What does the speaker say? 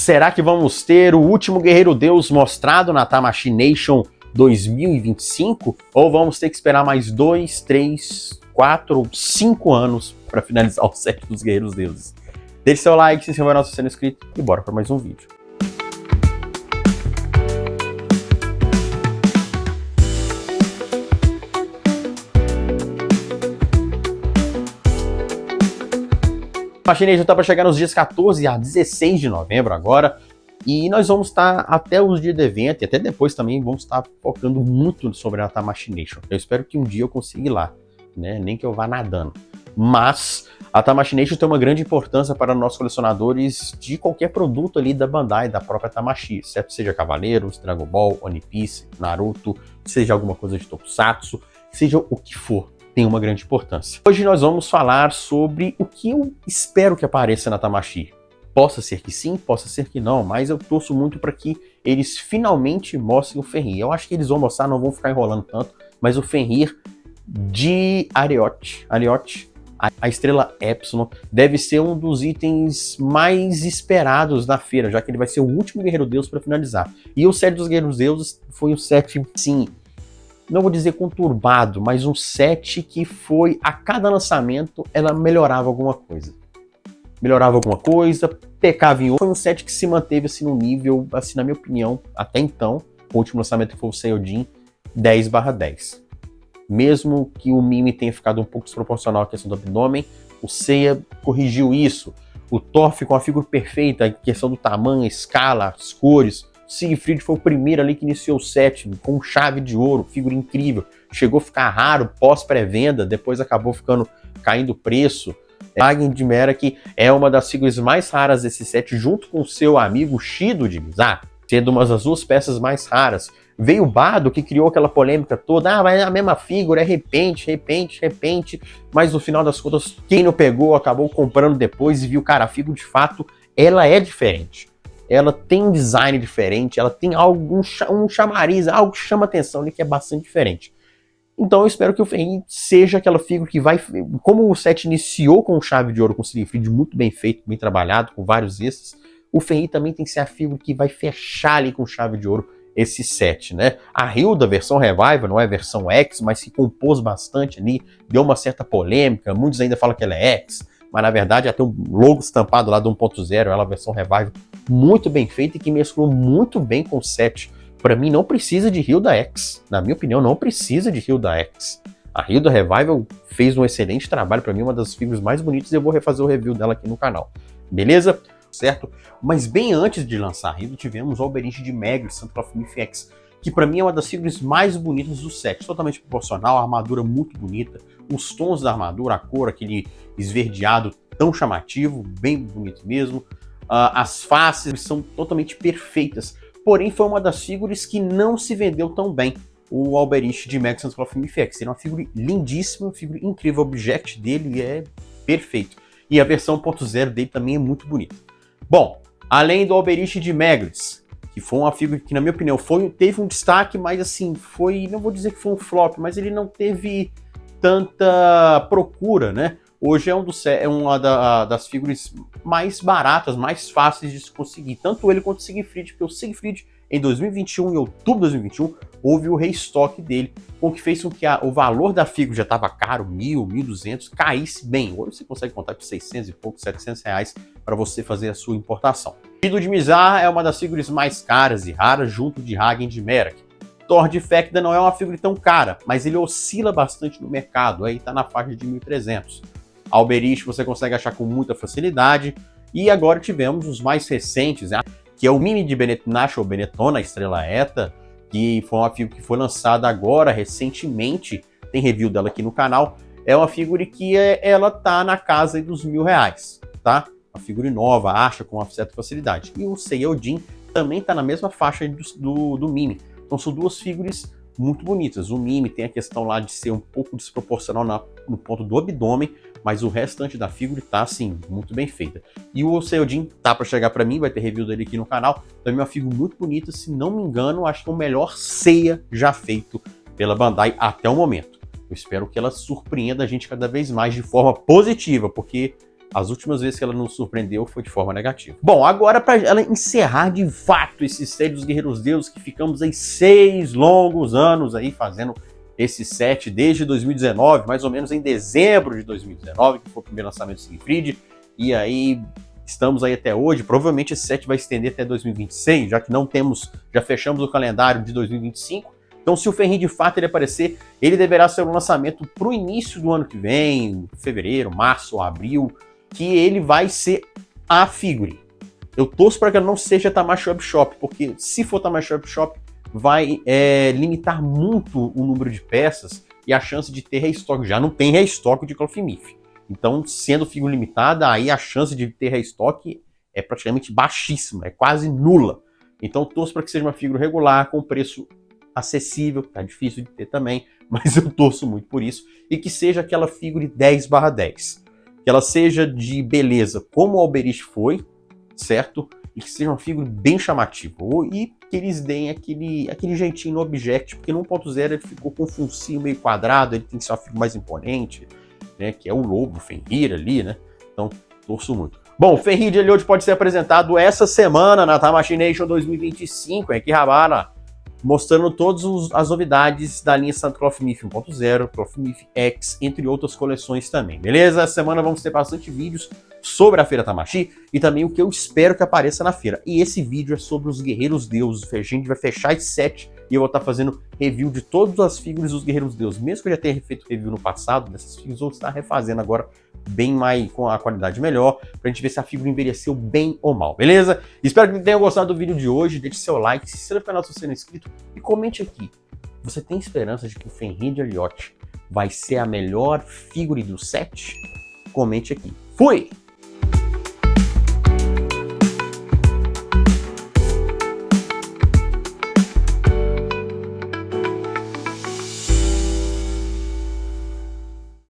Será que vamos ter o último Guerreiro Deus mostrado na Tamashii Nation 2025? Ou vamos ter que esperar mais 2, 3, 4 ou 5 anos para finalizar o set dos Guerreiros Deuses? Deixe seu like, se inscreva no nosso canal inscrito e bora para mais um vídeo. A Tamashii Nation está para chegar nos dias 14 a 16 de novembro agora, e nós vamos estar até os dias do evento, e até depois também vamos estar focando muito sobre a Tamashii Nation. Eu espero que um dia eu consiga ir lá, né? Nem que eu vá nadando. Mas a Tamashii Nation tem uma grande importância para nós colecionadores de qualquer produto ali da Bandai, da própria Tamashii, certo? Seja Cavaleiros, Dragon Ball, One Piece, Naruto, seja alguma coisa de Tokusatsu, seja o que for. Tem uma grande importância. Hoje nós vamos falar sobre o que eu espero que apareça na Tamashii. Possa ser que sim, possa ser que não, mas eu torço muito para que eles finalmente mostrem o Fenrir. Eu acho que eles vão mostrar, não vão ficar enrolando tanto, mas o Fenrir de Ariete, a estrela Epsilon, deve ser um dos itens mais esperados da feira, já que ele vai ser o último Guerreiro Deus para finalizar. E o set dos Guerreiros Deuses foi um set, sim, não vou dizer conturbado, mas um set que foi, a cada lançamento, ela melhorava alguma coisa. Pecava em outro. Foi um set que se manteve assim no nível, assim, na minha opinião, até então, o último lançamento foi o Saiyajin 10/10. Mesmo que o Mimi tenha ficado um pouco desproporcional à questão do abdômen, o Seiya corrigiu isso. O Thor ficou uma figura perfeita, a questão do tamanho, a escala, as cores. Siegfried foi o primeiro ali que iniciou o set com chave de ouro, figura incrível. Chegou a ficar raro pós pré-venda, depois acabou caindo o preço. Hagen de Mera, que é uma das figuras mais raras desse set, junto com seu amigo Shido de Mizar, sendo uma das duas peças mais raras. Veio o Bardo, que criou aquela polêmica toda, mas é a mesma figura, é repente, mas no final das contas, quem não pegou acabou comprando depois e viu, cara, a figura de fato, ela é diferente. Ela tem um design diferente, ela tem um chamariz, algo que chama atenção ali que é bastante diferente. Então eu espero que o Fenrir seja aquela figura que vai... Como o set iniciou com chave de ouro, com o Siegfried muito bem feito, bem trabalhado, com vários extras, o Fenrir também tem que ser a figura que vai fechar ali com chave de ouro esse set, né? A Hilda, versão Revival, não é versão X, mas se compôs bastante ali, deu uma certa polêmica, muitos ainda falam que ela é X, mas na verdade já tem um logo estampado lá do 1.0, ela versão Revival muito bem feita e que mesclou muito bem com o set. Para mim não precisa de Hilda X, na minha opinião não precisa de Hilda X. A Hilda Revival fez um excelente trabalho, para mim uma das figuras mais bonitas, e eu vou refazer o review dela aqui no canal, beleza? Certo? Mas bem antes de lançar a Hilda, tivemos o Alberich de Magus, Santo of Myth X, que para mim é uma das figuras mais bonitas do set, totalmente proporcional, a armadura muito bonita, os tons da armadura, a cor, aquele esverdeado tão chamativo, bem bonito mesmo, as faces são totalmente perfeitas, porém foi uma das figuras que não se vendeu tão bem, o Alberich de Magus, Santo of Myth X. Ele é uma figura lindíssima, uma figura incrível, o object dele é perfeito, e a versão 1.0 dele também é muito bonita. Bom, além do Alberich de Magus, que foi uma figura que, na minha opinião, teve um destaque, mas assim, não vou dizer que foi um flop, mas ele não teve tanta procura, né? Hoje é uma das figuras mais baratas, mais fáceis de se conseguir, tanto ele quanto o Siegfried, porque o Siegfried, em 2021, em outubro de 2021, houve o restock dele, o que fez com que o valor da figura já estava caro, 1.000, 1.200, caísse bem. Hoje você consegue contar por 600 e pouco, 700 reais para você fazer a sua importação. Shido de Mizar é uma das figuras mais caras e raras, junto de Hagen de Merak. Thor de Fekda não é uma figura tão cara, mas ele oscila bastante no mercado, aí está na faixa de 1.300. Alberich você consegue achar com muita facilidade, e agora tivemos os mais recentes, né? Que é o Mimi de Nash ou Benetton, a estrela Eta, que foi uma figura que foi lançada agora, recentemente, tem review dela aqui no canal, é uma figura que ela tá na casa dos R$1.000, tá? Uma figura nova, acha com uma certa facilidade. E o Saiyajin também tá na mesma faixa do Mimi. Então são duas figuras muito bonitas. O Mimi tem a questão lá de ser um pouco desproporcional no ponto do abdômen, mas o restante da figura tá, assim, muito bem feita. E o Saiyajin tá para chegar para mim, vai ter review dele aqui no canal. Também é uma figura muito bonita, se não me engano, acho que é o melhor Seiya já feito pela Bandai até o momento. Eu espero que ela surpreenda a gente cada vez mais de forma positiva, porque As últimas vezes que ela nos surpreendeu foi de forma negativa. Bom, agora para ela encerrar de fato esse set dos Guerreiros Deuses, que ficamos aí 6 longos anos aí fazendo esse set desde 2019, mais ou menos em dezembro de 2019, que foi o primeiro lançamento do Siegfried, e aí estamos aí até hoje. Provavelmente esse set vai estender até 2026, já que não temos, já fechamos o calendário de 2025. Então, se o Fenrir de fato ele aparecer, ele deverá ser um lançamento para o início do ano que vem, fevereiro, março ou abril, que ele vai ser a figure. Eu torço para que ela não seja Tamashii Web Shop, porque se for Tamashii Web Shop, vai limitar muito o número de peças e a chance de ter restock. Já não tem restock de Call of Myth. Então, sendo figura limitada, aí a chance de ter restock é praticamente baixíssima, é quase nula. Então, torço para que seja uma figura regular, com preço acessível, tá difícil de ter também, mas eu torço muito por isso, e que seja aquela figura 10/10. Que ela seja de beleza como o Alberich foi, certo? E que seja uma figura bem chamativa. E que eles deem aquele jeitinho no Object, porque no 1.0 ele ficou com um funcinho meio quadrado, ele tem que ser uma figura mais imponente, né? Que é o lobo, o Fenrir ali, né? Então, torço muito. Bom, o Fenrir de Eliod pode ser apresentado essa semana na Tamashii Nation 2025, em Akihabara, mostrando todas as novidades da linha Santa Call of Myth 1.0, Call of Myth X, entre outras coleções também, beleza? Essa semana vamos ter bastante vídeos sobre a Feira Tamashii e também o que eu espero que apareça na feira. E esse vídeo é sobre os Guerreiros Deuses. A gente vai fechar esse set e eu vou estar fazendo review de todas as figuras dos Guerreiros Deuses. Mesmo que eu já tenha feito review no passado dessas figuras, eu vou estar refazendo agora bem mais, com a qualidade melhor, pra gente ver se a figura envelheceu bem ou mal, beleza? Espero que tenham gostado do vídeo de hoje, deixe seu like, se inscreva no canal se você não é inscrito e comente aqui. Você tem esperança de que o Fenrir de Eliod vai ser a melhor figura do set? Comente aqui. Fui!